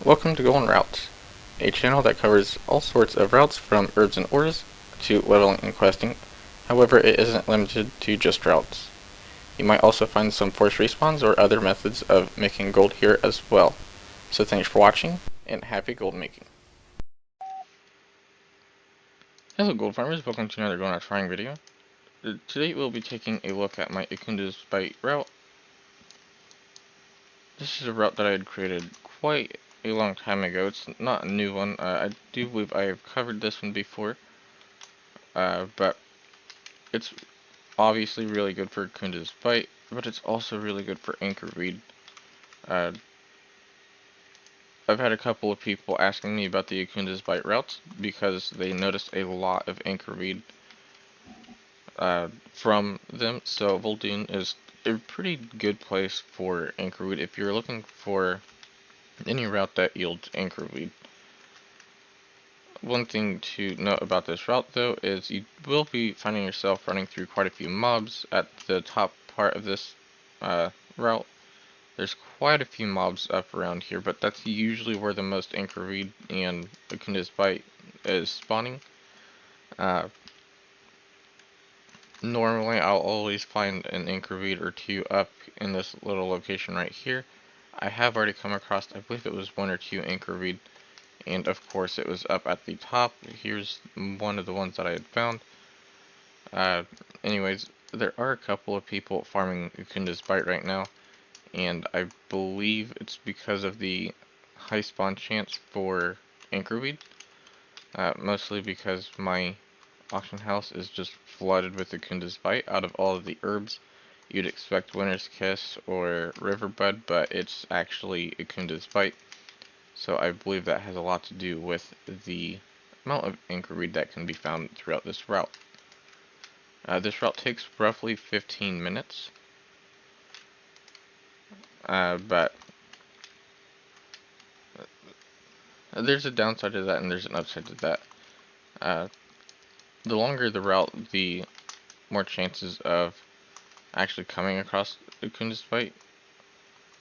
Welcome to Golden Routes, a channel that covers all sorts of routes from herbs and ores to leveling and questing. However, it isn't limited to just routes. You might also find some forced respawns or other methods of making gold here as well. So thanks for watching, and happy gold making. Hello gold farmers, welcome to another Golden Routes farming video. Today we'll be taking a look at my Akunda's Bite route. This is a route that I had created quite a long time ago. It's not a new one. I do believe I have covered this one before. But it's obviously really good for Akunda's Bite, but it's also really good for Anchor Reed. I've had a couple of people asking me about the Akunda's Bite routes because they noticed a lot of Anchor Reed from them, so Vol'Dun is a pretty good place for Anchor Reed if you're looking for any route that yields Anchor Reed. One thing to note about this route though is you will be finding yourself running through quite a few mobs at the top part of this route. There's quite a few mobs up around here, but that's usually where the most Anchor Reed and Akunda's Bite is spawning. Normally I'll always find an Anchor Reed or two up in this little location right here. I have already come across, I believe it was one or two Anchor Reed, and of course it was up at the top. Here's one of the ones that I had found. Anyways, there are a couple of people farming Akunda's Bite right now, and I believe it's because of the high spawn chance for Anchor Weed. Mostly because my auction house is just flooded with Akunda's Bite. Out of all of the herbs, you'd expect Winter's Kiss or Riverbud, but it's actually Akunda's Bite. So I believe that has a lot to do with the amount of Anchor Weed that can be found throughout this route. This route takes roughly 15 minutes, but there's a downside to that and there's an upside to that. The longer the route, the more chances of actually coming across Akunda's Bite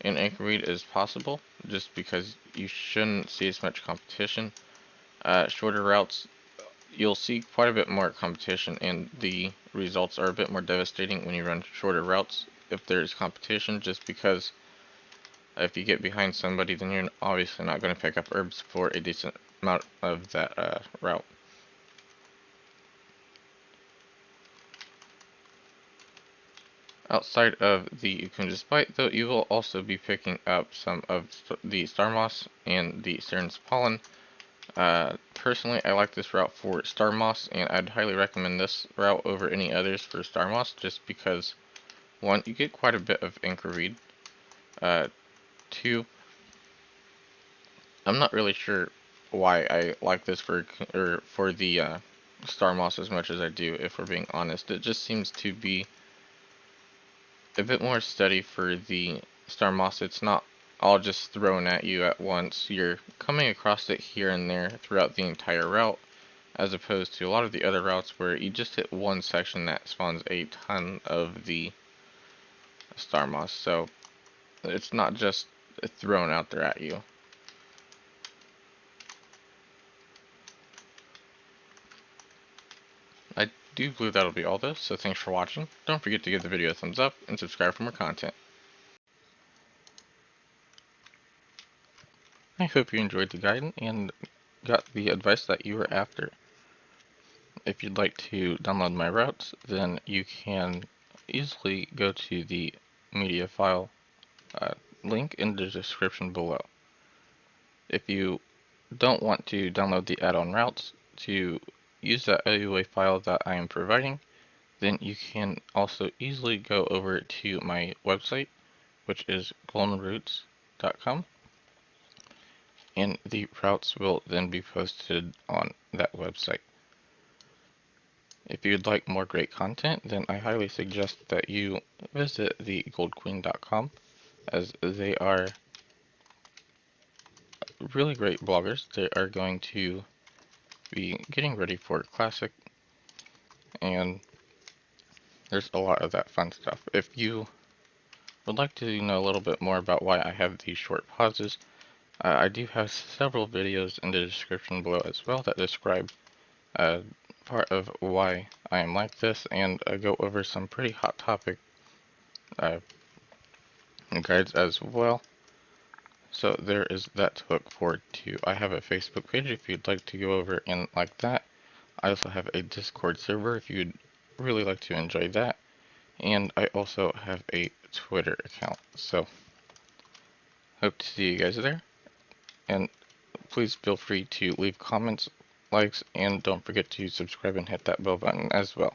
in Anchor Reed is possible, just because you shouldn't see as much competition. Shorter routes, you'll see quite a bit more competition, and the results are a bit more devastating when you run shorter routes if there's competition, just because if you get behind somebody, then you're obviously not going to pick up herbs for a decent amount of that route. Outside of the Akunda's Bite, though, you will also be picking up some of the Star Moss and the Siren's Pollen. Personally, I like this route for Star Moss, and I'd highly recommend this route over any others for Star Moss, just because, one, you get quite a bit of Anchor Reed. Two, I'm not really sure why I like this for the Star Moss as much as I do, if we're being honest. It just seems to be a bit more steady for the Star Moss. It's not all just thrown at you at once. You're coming across it here and there throughout the entire route, as opposed to a lot of the other routes where you just hit one section that spawns a ton of the Star Moss. So it's not just thrown out there at you. I do believe that'll be all though, so thanks for watching. Don't forget to give the video a thumbs up and subscribe for more content. I hope you enjoyed the guide and got the advice that you were after. If you'd like to download my routes, then you can easily go to the media file link in the description below. If you don't want to download the add-on routes to use that AUA file that I am providing, then you can also easily go over to my website, which is goldenroutes.com, and the routes will then be posted on that website. If you'd like more great content, then I highly suggest that you visit the goldqueen.com, as they are really great bloggers. They are going to be getting ready for Classic, and there's a lot of that fun stuff. If you would like to know a little bit more about why I have these short pauses, I do have several videos in the description below as well that describe uh, part of why I am like this, and go over some pretty hot topic uh, guides as well. So there is that to look forward to. I have a Facebook page if you'd like to go over and like that. I also have a Discord server if you'd really like to enjoy that. And I also have a Twitter account. So hope to see you guys there. And please feel free to leave comments, likes, and don't forget to subscribe and hit that bell button as well.